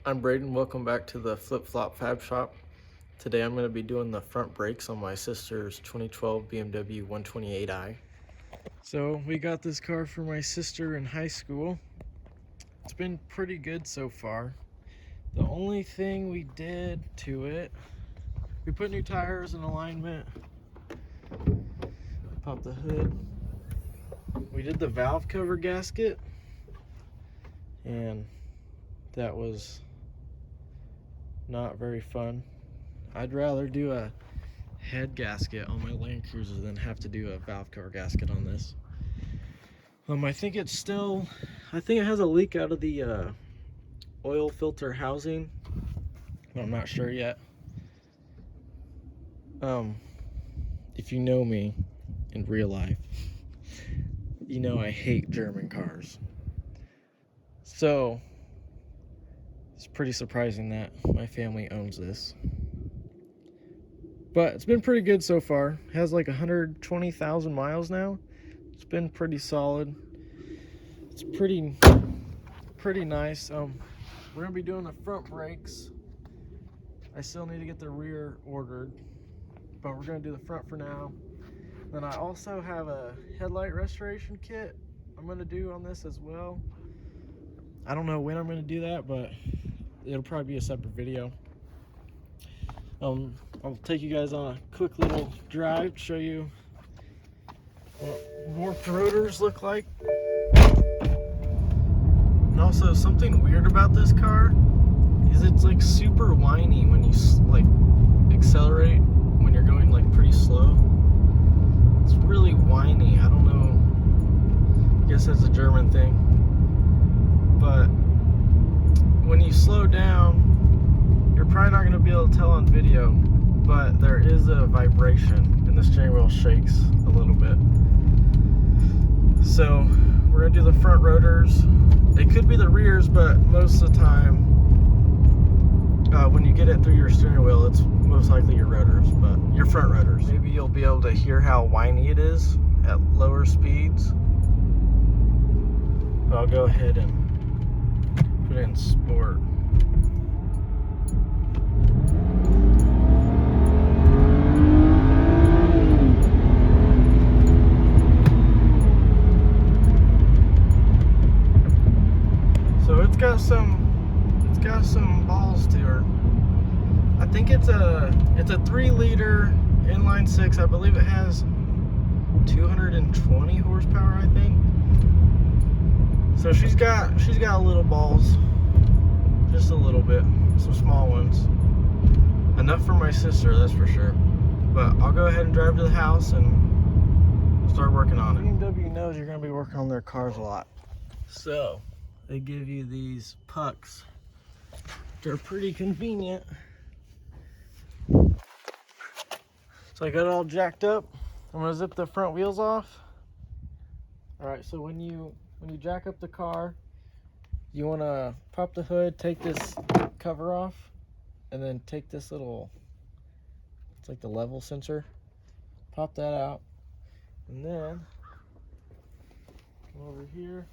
I'm Braden. Welcome back to the Flip Flop Fab Shop. Today I'm going to be doing the front brakes on my sister's 2012 BMW 128i. So we got this car for my sister in high school. It's been pretty good so far. The only thing we did to it, we put new tires and alignment, popped the hood, we did the valve cover gasket, and that was not very fun. I'd rather do a head gasket on my Land Cruiser than have to do a valve cover gasket on this. I think it has a leak out of the oil filter housing. I'm not sure yet. If you know me in real life, you know I hate German cars. So it's pretty surprising that my family owns this. But it's been pretty good so far. It has like 120,000 miles now. It's been pretty solid. It's pretty nice. We're gonna be doing the front brakes. I still need to get the rear ordered, but we're gonna do the front for now. Then I also have a headlight restoration kit I'm gonna do on this as well. I don't know when I'm gonna do that, but it'll probably be a separate video. I'll take you guys on a quick little drive to show you what warped rotors look like. And also, something weird about this car is it's like super whiny when you like accelerate when you're going like pretty slow. It's really whiny. I don't know. I guess that's a German thing. But when you slow down, you're probably not going to be able to tell on video, but there is a vibration and the steering wheel shakes a little bit. So we're going to do the front rotors. It could be the rears, but most of the time when you get it through your steering wheel, it's most likely your rotors, but your front rotors. Maybe you'll be able to hear how whiny it is at lower speeds. I'll go ahead and put it in sport. So it's got some balls to her. I think it's a 3-liter inline 6. I believe it has 220 horsepower, I think. So she's got little balls, just a little bit, some small ones. Enough for my sister, that's for sure. But I'll go ahead and drive to the house and start working on it. BMW knows you're gonna be working on their cars a lot, so they give you these pucks. They're pretty convenient. So I got it all jacked up. I'm gonna zip the front wheels off. All right, so when you jack up the car, you wanna pop the hood, take this cover off, and then take this little, it's like the level sensor, pop that out, and then come over here.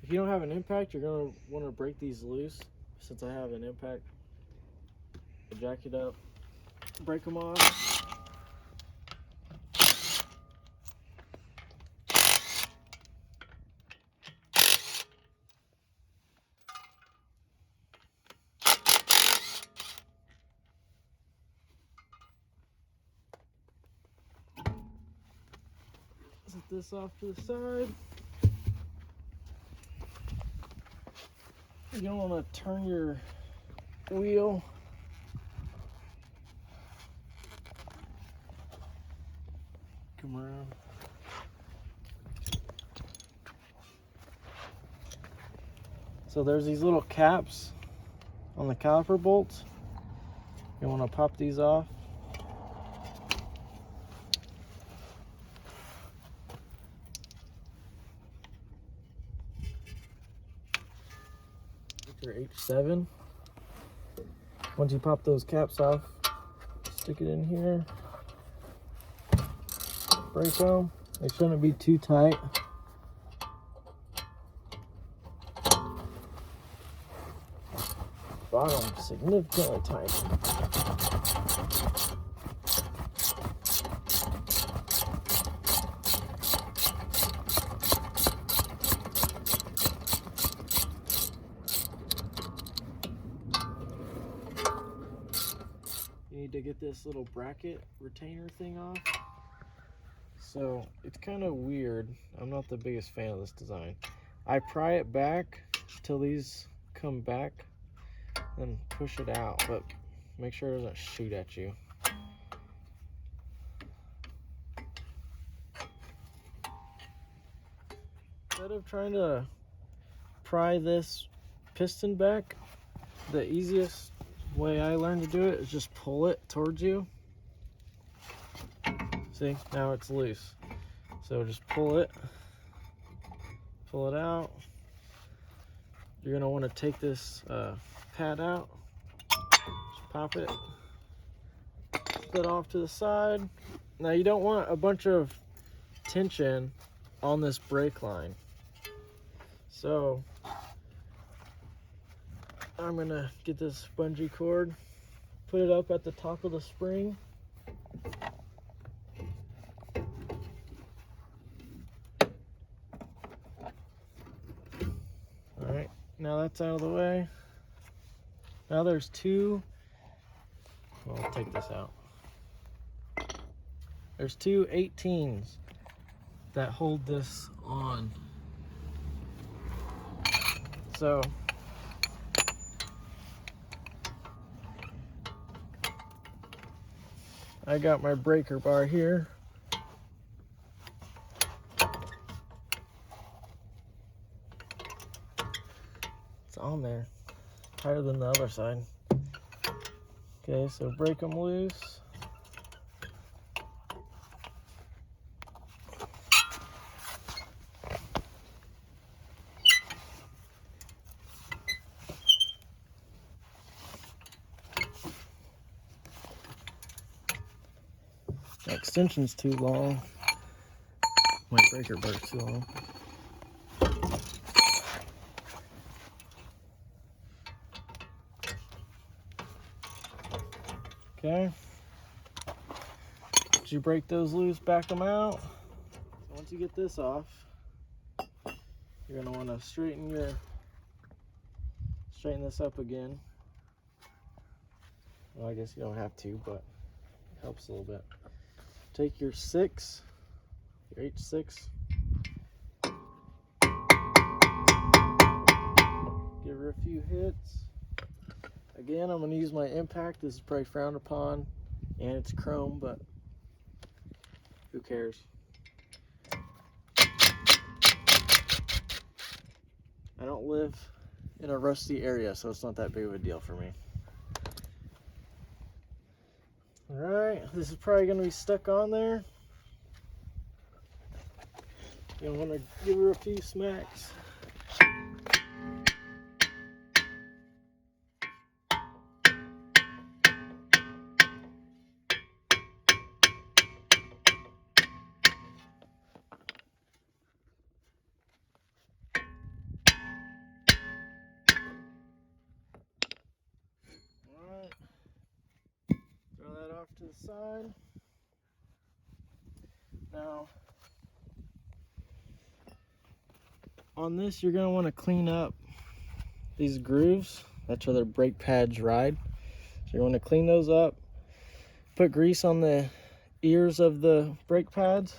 If you don't have an impact, you're going to want to break these loose. Since I have an impact, jack it up, break them off. Set this off to the side. You don't want to turn your wheel. Come around. So there's these little caps on the caliper bolts. You want to pop these off. H7. Once you pop those caps off, stick it in here, break them. They shouldn't be too tight. bottom significantly tight. You need to get this little bracket retainer thing off. So it's kind of weird. I'm not the biggest fan of this design. I pry it back till these come back, then push it out, but make sure it doesn't shoot at you. Instead of trying to pry this piston back, the easiest way I learned to do it is just pull it towards you. See, now it's loose. So just pull it out. You're gonna want to take this pad out, just pop it, split off to the side. Now you don't want a bunch of tension on this brake line. So I'm gonna get this bungee cord, put it up at the top of the spring. All right, now that's out of the way. Now there's two, well, I'll take this out. There's two 18s that hold this on. So I got my breaker bar here. It's on there, tighter than the other side. Okay, so break them loose. The extension's too long. My breaker bar's too long. Okay. Once you break those loose, back them out. So once you get this off, you're gonna want to straighten this up again. Well, I guess you don't have to, but it helps a little bit. Take your H6. Give her a few hits. Again, I'm going to use my impact. This is probably frowned upon, and it's chrome, but who cares? I don't live in a rusty area, so it's not that big of a deal for me. Alright, this is probably going to be stuck on there. You're going to want to give her a few smacks. Alright, throw that off to the side. Now, on this, you're going to want to clean up these grooves. That's where the brake pads ride. So you want to clean those up. Put grease on the ears of the brake pads.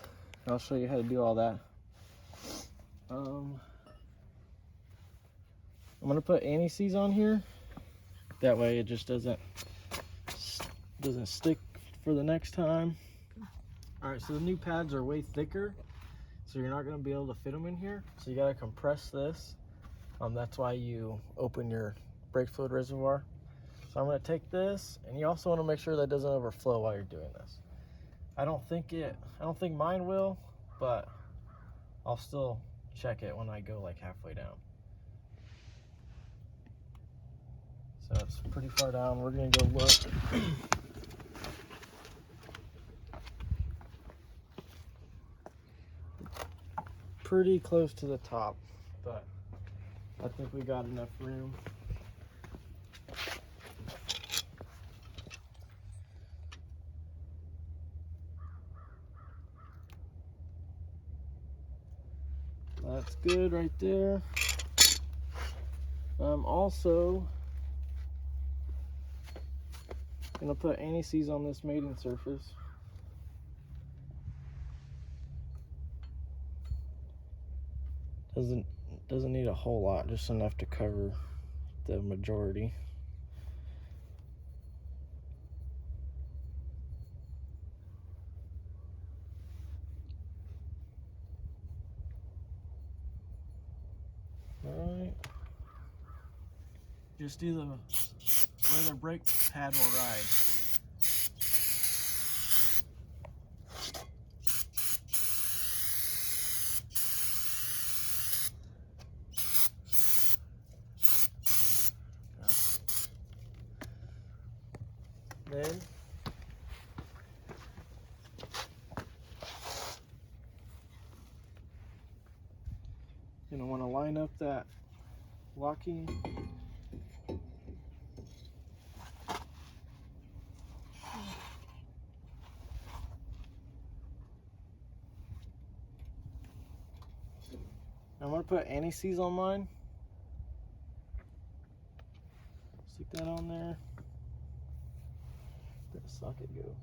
I'll show you how to do all that. I'm going to put anti-seize on here. That way it just doesn't stick for the next time. Alright, so the new pads are way thicker, so you're not going to be able to fit them in here. So you got to compress this. That's why you open your brake fluid reservoir. So I'm going to take this, and you also want to make sure that it doesn't overflow while you're doing this. I don't think mine will, but I'll still check it when I go like halfway down. So it's pretty far down. We're going to go look. Pretty close to the top, but I think we got enough room. That's good right there. I'm also gonna put anti-seize on this mating surface. Doesn't need a whole lot, just enough to cover the majority. Alright. Just do where the brake pad will ride. Then you're gonna want to line up that locking I'm gonna put anti-seize on mine. Stick that on there. Where'd the socket go?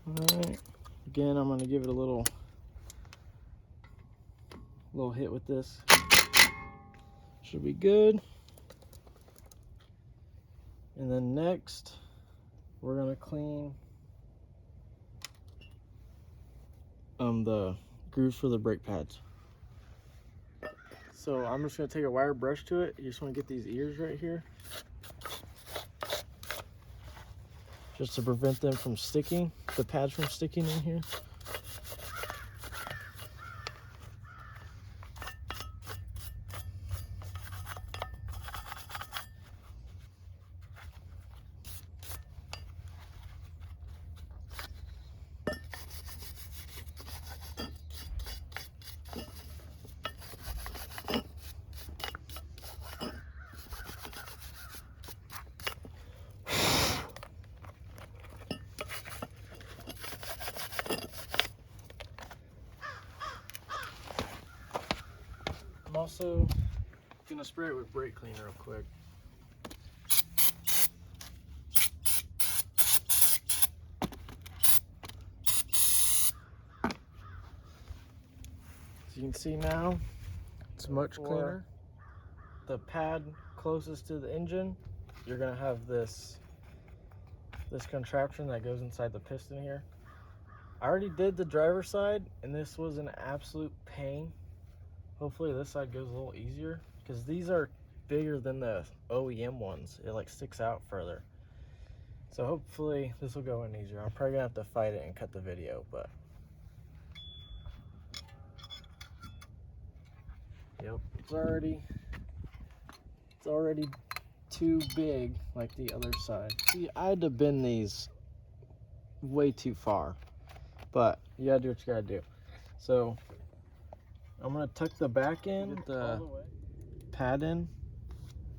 Alright, again I'm going to give it a little hit with this. Should be good. And then next we're going to clean the grooves for the brake pads. So I'm just going to take a wire brush to it. You just want to get these ears right here, just to prevent them from sticking, the pads from sticking in here. I'm also gonna spray it with brake cleaner real quick. As you can see now, it's much cleaner. The pad closest to the engine, you're gonna have this contraption that goes inside the piston here. I already did the driver's side, and this was an absolute pain. Hopefully this side goes a little easier, because these are bigger than the OEM ones. It like sticks out further. So hopefully this will go in easier. I'm probably gonna have to fight it and cut the video, but yep, it's already too big like the other side. See, I had to bend these way too far, but you gotta do what you gotta do. So I'm gonna tuck the back in, the pad in.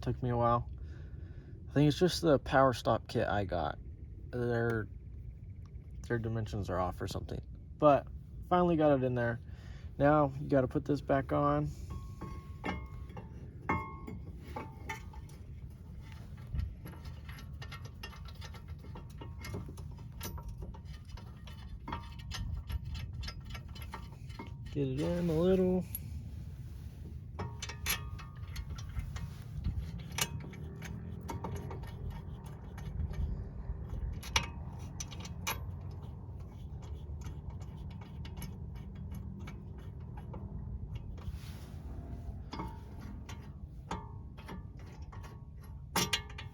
Took me a while. I think it's just the power stop kit I got. Their dimensions are off or something, but finally got it in there. Now you got to put this back on. Get it in a little.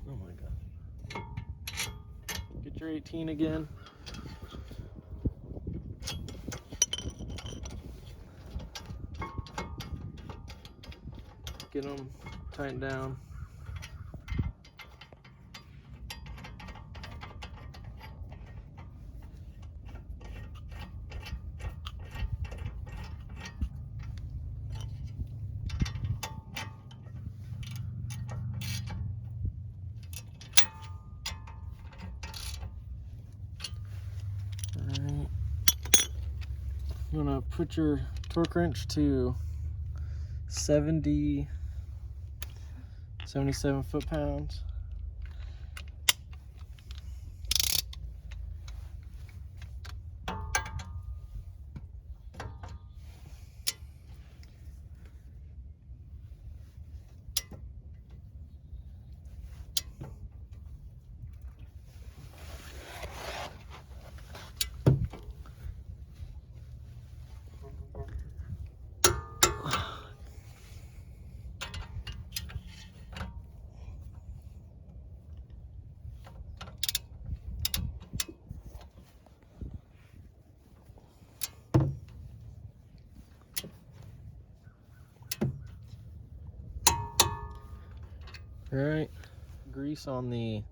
Oh my God. Get your 18 again. get them tightened down. Alright, you want to put your torque wrench to 77 foot-pounds. Alright, grease on the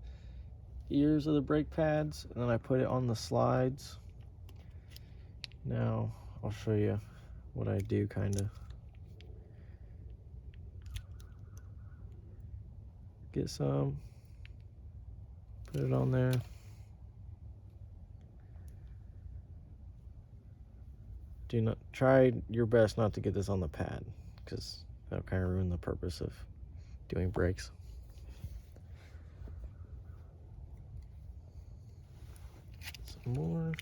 ears of the brake pads, and then I put it on the slides. Now I'll show you what I do, kind of. Get some, put it on there. Do not try your best not to get this on the pad, because that'll kind of ruin the purpose of doing brakes. Some more.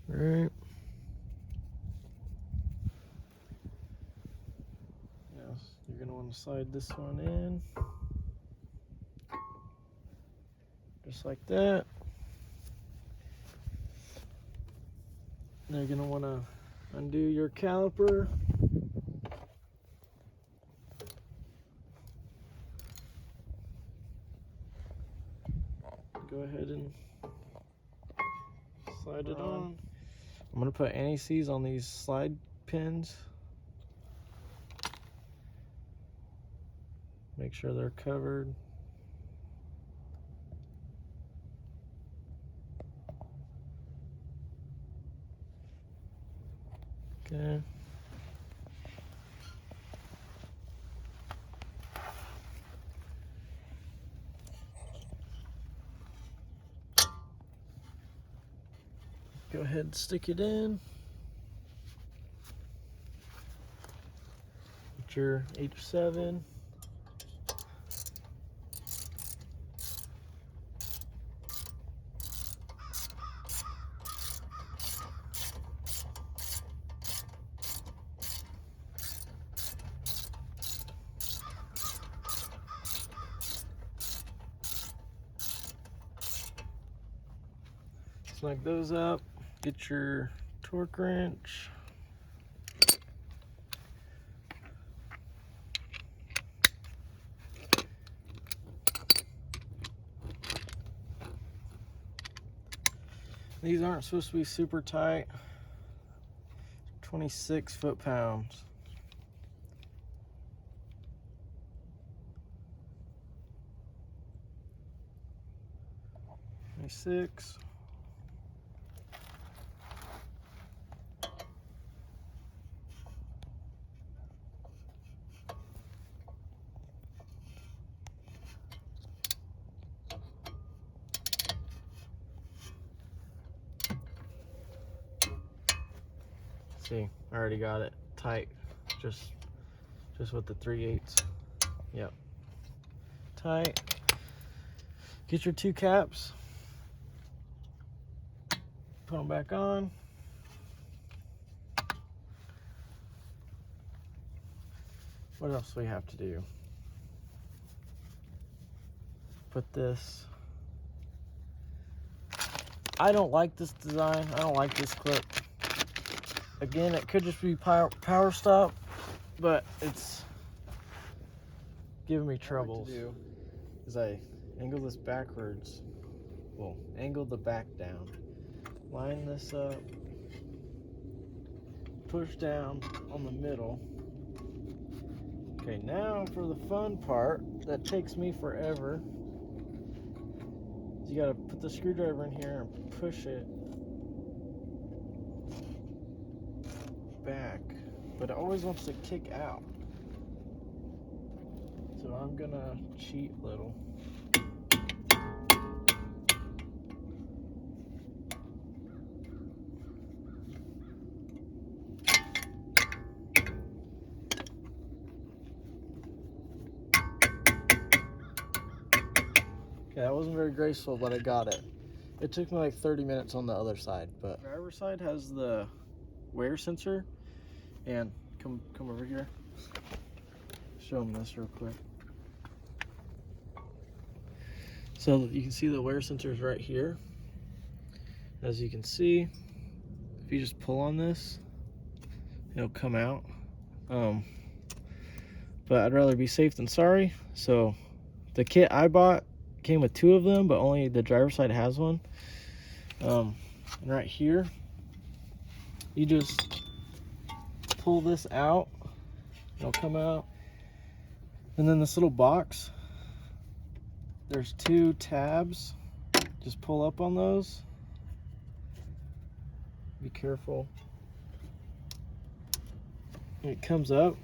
All right. Now you're going to want to slide this one in. Just like that. Now you're going to want to undo your caliper. Go ahead and slide it on. I'm going to put anti-seize on these slide pins. Make sure they're covered. Okay. Go ahead and stick it in. Put your H7. Snug those up. Get your torque wrench. These aren't supposed to be super tight. 26 foot-pounds. 26. See, I already got it tight, just with the 3/8. Yep, tight. Get your two caps, put them back on. What else do we have to do? Put this I don't like this design. I don't like this clip. Again, it could just be power stop, but it's giving me troubles. What I like to do is I angle this backwards. Well, angle the back down. Line this up. Push down on the middle. Okay, now for the fun part that takes me forever. You gotta put the screwdriver in here and push it back, but it always wants to kick out. So I'm gonna cheat a little. Okay, that wasn't very graceful, but I got it. It took me like 30 minutes on the other side, but the driver's side has the wear sensor. And come over here. Show them this real quick. So you can see the wear sensor is right here. As you can see, if you just pull on this, it'll come out. But I'd rather be safe than sorry. So the kit I bought came with 2 of them, but only the driver's side has one. And right here, you just pull this out, it'll come out. And then this little box, there's 2 tabs. Just pull up on those. Be careful. When it comes up,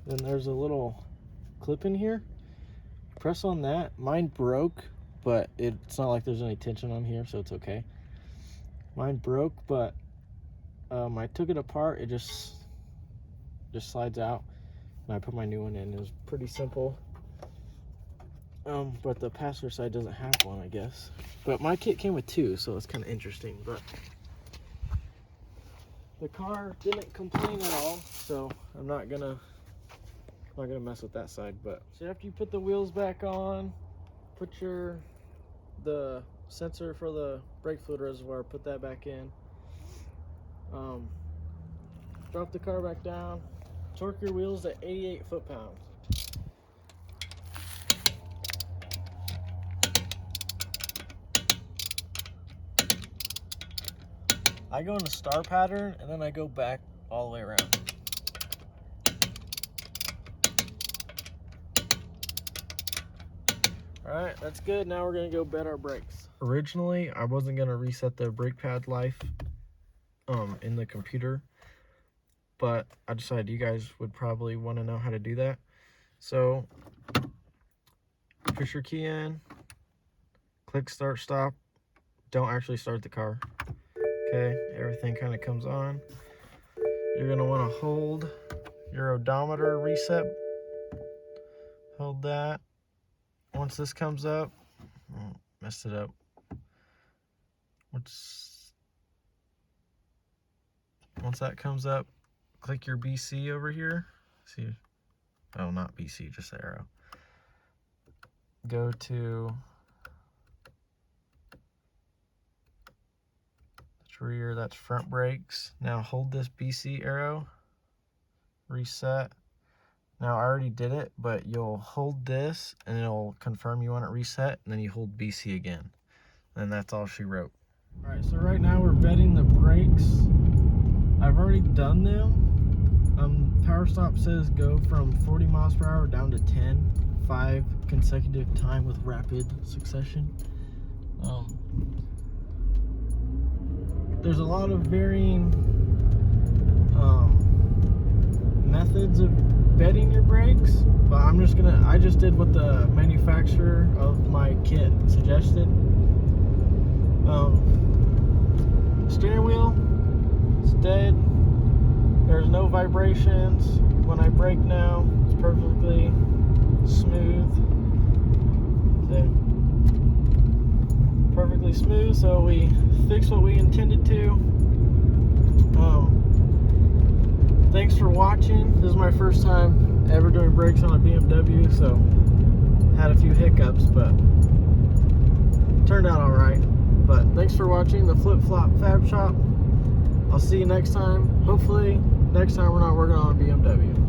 then there's a little clip in here. Press on that. Mine broke, but it's not like there's any tension on here, so it's okay. Mine broke, but I took it apart. It just slides out, and I put my new one in. It was pretty simple. But the passenger side doesn't have one, I guess. But my kit came with 2, so it's kind of interesting. But the car didn't complain at all, so I'm not gonna mess with that side. But so after you put the wheels back on, put the sensor for the brake fluid reservoir, put that back in. Drop the car back down, torque your wheels to 88 foot-pounds. I go in the star pattern and then I go back all the way around. Alright, that's good. Now we're going to go bed our brakes. Originally, I wasn't going to reset the brake pad life in the computer, but I decided you guys would probably want to know how to do that. So, push your key in, click start stop. Don't actually start the car. Okay, everything kind of comes on. You're going to want to hold your odometer reset. Hold that. Once this comes up, oh, messed it up. Once that comes up, click your BC over here. See, oh, not BC, just the arrow. Go to rear, that's front brakes. Now hold this BC arrow, reset. Now I already did it, but you'll hold this and it'll confirm you want it reset, and then you hold BC again. And that's all she wrote. All right, so right now we're bedding the brakes. I've already done them. Power stop says go from 40 miles per hour down to 10, 5 consecutive time with rapid succession. There's a lot of varying methods of bedding your brakes, but I just did what the manufacturer of my kit suggested. Steering wheel, it's dead. There's no vibrations. When I brake now, it's perfectly smooth. Perfectly smooth, so we fixed what we intended to. Thanks for watching. This is my first time ever doing brakes on a BMW, so had a few hiccups, but turned out all right. But thanks for watching the Flip Flop Fab Shop. I'll see you next time. Hopefully next time we're not working on a BMW.